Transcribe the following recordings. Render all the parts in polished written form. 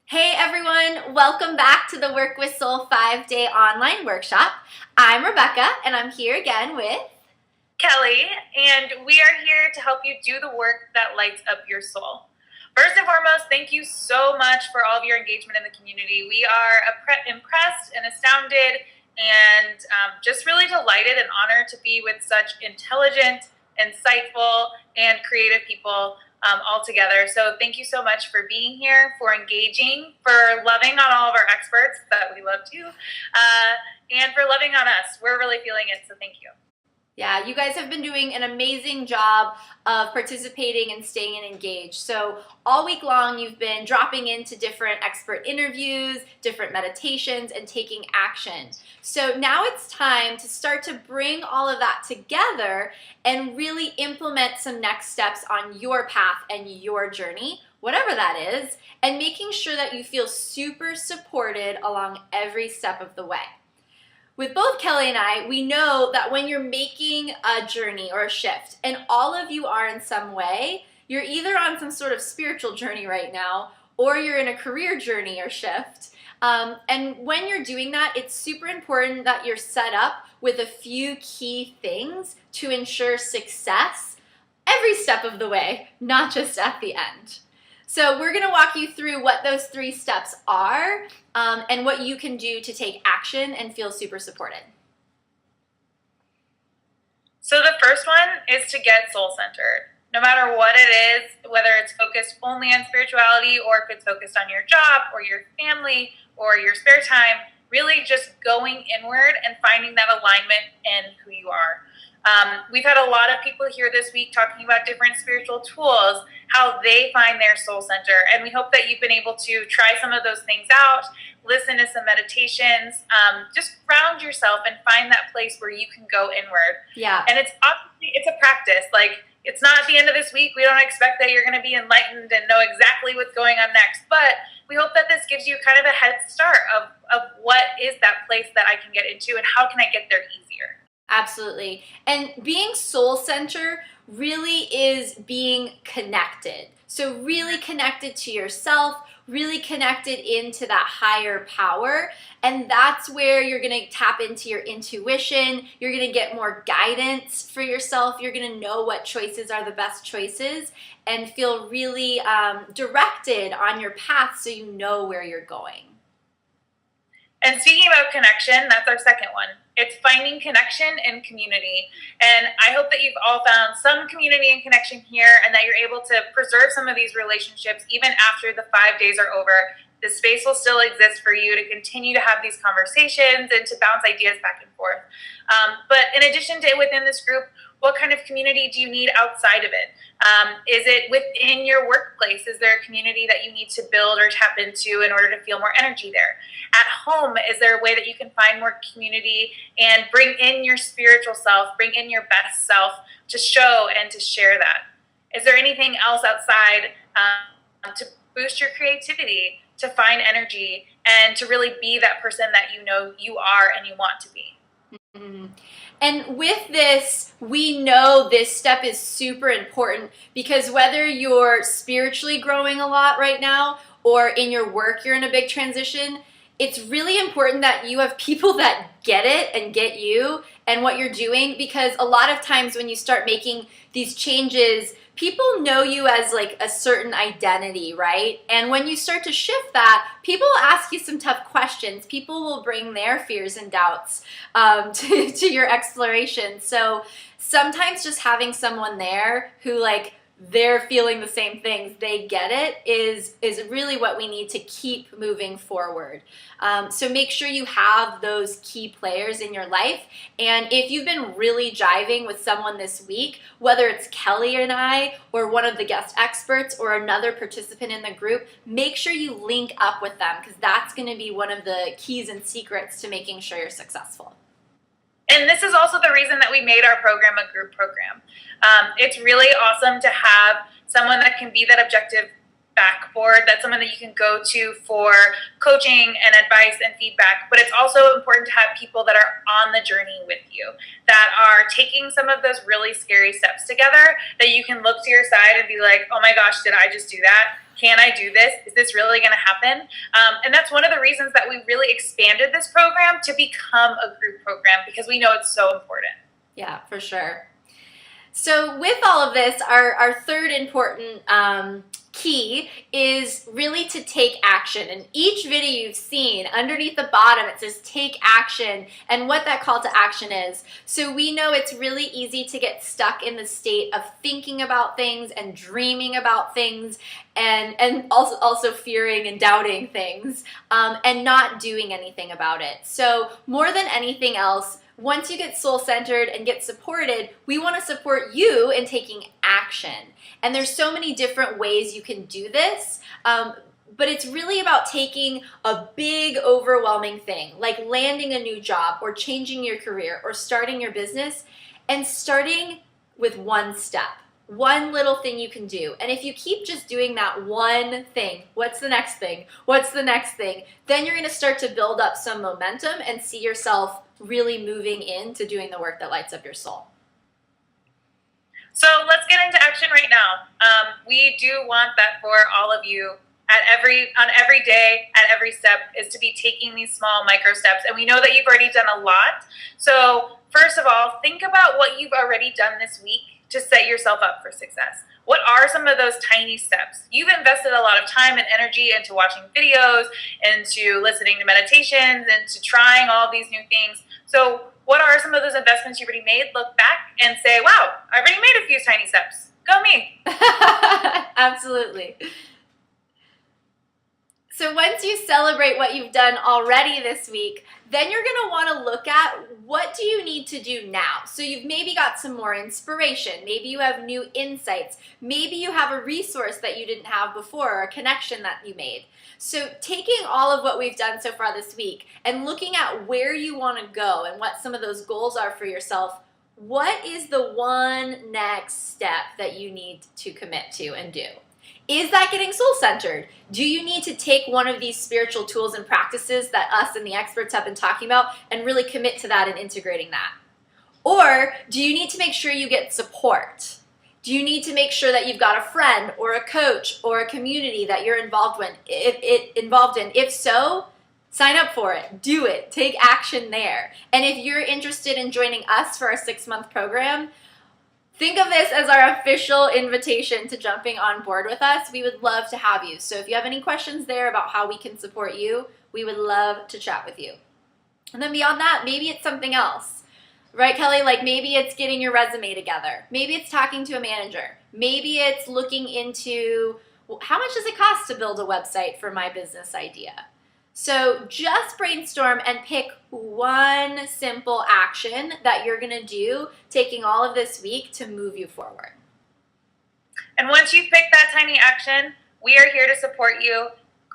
Hey everyone, welcome back to the Work with Soul 5-day online workshop. I'm Rebecca and I'm here again with Kellye, and we are here to help you do the work that lights up your soul. First and foremost, thank you so much for all of your engagement in the community. We are impressed and astounded and just really delighted and honored to be with such intelligent, insightful, and creative people all together. So thank you so much for being here, for engaging, for loving on all of our experts that we love too, and for loving on us. We're really feeling it, so thank you. Yeah, you guys have been doing an amazing job of participating and staying engaged. So all week long, you've been dropping into different expert interviews, different meditations, and taking action. So now it's time to start to bring all of that together and really implement some next steps on your path and your journey, whatever that is, and making sure that you feel super supported along every step of the way. With both Kellye and I, we know that when you're making a journey or a shift, and all of you are in some way, you're either on some sort of spiritual journey right now, or you're in a career journey or shift. And when you're doing that, it's super important that you're set up with a few key things to ensure success every step of the way, not just at the end. So we're going to walk you through what those 3 steps are and what you can do to take action and feel super supported. So the first one is to get soul-centered. No matter what it is, whether it's focused only on spirituality or if it's focused on your job or your family or your spare time, really just going inward and finding that alignment in who you are. We've had a lot of people here this week talking about different spiritual tools, how they find their soul center. And we hope that you've been able to try some of those things out, listen to some meditations, just ground yourself and find that place where you can go inward. Yeah. And it's a practice. Like, it's not at the end of this week. We don't expect that you're going to be enlightened and know exactly what's going on next. But we hope that this gives you kind of a head start of what is that place that I can get into and how can I get there easier. Absolutely. And being soul-centered really is being connected. So really connected to yourself, really connected into that higher power. And that's where you're going to tap into your intuition. You're going to get more guidance for yourself. You're going to know what choices are the best choices and feel really directed on your path so you know where you're going. And speaking about connection, that's our second one. It's finding connection and community. And I hope that you've all found some community and connection here and that you're able to preserve some of these relationships even after the 5 days are over. The space will still exist for you to continue to have these conversations and to bounce ideas back and forth. But in addition to within this group, what kind of community do you need outside of it? Is it within your workplace? Is there a community that you need to build or tap into in order to feel more energy there? At home, is there a way that you can find more community and bring in your spiritual self, bring in your best self to show and to share that? Is there anything else outside to boost your creativity, to find energy, and to really be that person that you know you are and you want to be? Mm-hmm. And with this, we know this step is super important because whether you're spiritually growing a lot right now or in your work you're in a big transition, it's really important that you have people that get it and get you and what you're doing, because a lot of times when you start making these changes, people know you as like a certain identity, right? And when you start to shift that, people will ask you some tough questions. People will bring their fears and doubts to your exploration. So sometimes just having someone there who like they're feeling the same things, they get it, is really what we need to keep moving forward. So make sure you have those key players in your life. And if you've been really jiving with someone this week, whether it's Kellye and I, or one of the guest experts, or another participant in the group, make sure you link up with them, because that's going to be one of the keys and secrets to making sure you're successful. And this is also the reason that we made our program a group program. It's really awesome to have someone that can be that objective backboard. That's someone that you can go to for coaching and advice and feedback. But it's also important to have people that are on the journey with you, that are taking some of those really scary steps together, that you can look to your side and be like, oh my gosh, did I just do that? Can I do this? Is this really going to happen? And that's one of the reasons that we really expanded this program to become a group program, because we know it's so important. Yeah, for sure. So with all of this, our third important key is really to take action. And each video you've seen, underneath the bottom, it says take action and what that call to action is. So we know it's really easy to get stuck in the state of thinking about things and dreaming about things and also fearing and doubting things and not doing anything about it. So more than anything else, once you get soul-centered and get supported, we want to support you in taking action. And there's so many different ways you can do this, but it's really about taking a big, overwhelming thing, like landing a new job or changing your career or starting your business, and starting with one step. One little thing you can do. And if you keep just doing that one thing, what's the next thing? What's the next thing? Then you're going to start to build up some momentum and see yourself really moving into doing the work that lights up your soul. So let's get into action right now. We do want that for all of you on every day, at every step, is to be taking these small micro steps. And we know that you've already done a lot. So first of all, think about what you've already done this week to set yourself up for success. What are some of those tiny steps? You've invested a lot of time and energy into watching videos, into listening to meditations, into trying all these new things. So what are some of those investments you already made? Look back and say, wow, I already made a few tiny steps. Go me. Absolutely. So once you celebrate what you've done already this week, then you're going to want to look at what do you need to do now. So you've maybe got some more inspiration. Maybe you have new insights. Maybe you have a resource that you didn't have before or a connection that you made. So taking all of what we've done so far this week and looking at where you want to go and what some of those goals are for yourself, what is the one next step that you need to commit to and do? Is that getting soul-centered? Do you need to take one of these spiritual tools and practices that us and the experts have been talking about and really commit to that and integrating that? Or do you need to make sure you get support? Do you need to make sure that you've got a friend or a coach or a community that you're involved in? If so, sign up for it. Do it. Take action there. And if you're interested in joining us for our 6-month program, think of this as our official invitation to jumping on board with us. We would love to have you. So if you have any questions there about how we can support you, we would love to chat with you. And then beyond that, maybe it's something else. Right, Kellye? Like maybe it's getting your resume together. Maybe it's talking to a manager. Maybe it's looking into how much does it cost to build a website for my business idea? So just brainstorm and pick one simple action that you're going to do, taking all of this week to move you forward. And once you've picked that tiny action, we are here to support you.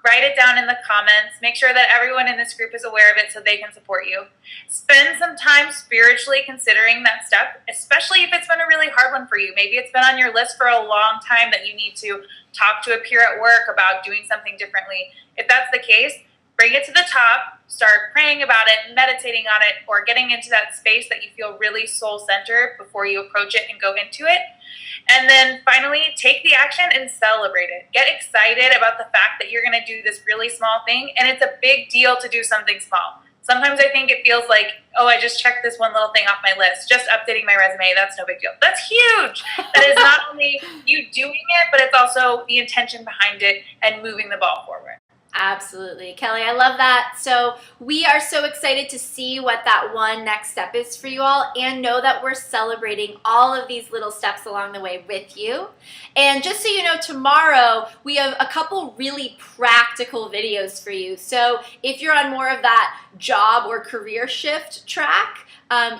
Write it down in the comments. Make sure that everyone in this group is aware of it so they can support you. Spend some time spiritually considering that step, especially if it's been a really hard one for you. Maybe it's been on your list for a long time that you need to talk to a peer at work about doing something differently. If that's the case, bring it to the top, start praying about it, meditating on it, or getting into that space that you feel really soul-centered before you approach it and go into it. And then finally, take the action and celebrate it. Get excited about the fact that you're going to do this really small thing, and it's a big deal to do something small. Sometimes I think it feels like, oh, I just checked this one little thing off my list. Just updating my resume, that's no big deal. That's huge. That is not only you doing it, but it's also the intention behind it and moving the ball forward. Absolutely. Kellye, I love that. So we are so excited to see what that one next step is for you all, and know that we're celebrating all of these little steps along the way with you. And just so you know, tomorrow we have a couple really practical videos for you. So if you're on more of that job or career shift track,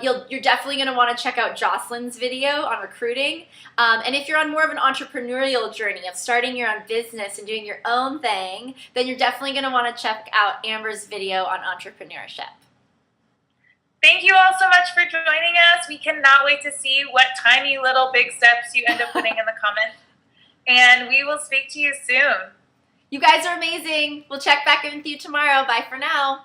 you're definitely going to want to check out Jocelyn's video on recruiting. And if you're on more of an entrepreneurial journey of starting your own business and doing your own thing, then you're definitely going to want to check out Amber's video on entrepreneurship. Thank you all so much for joining us. We cannot wait to see what tiny little big steps you end up putting in the comments. and we will speak to you soon. You guys are amazing. We'll check back in with you tomorrow. Bye for now.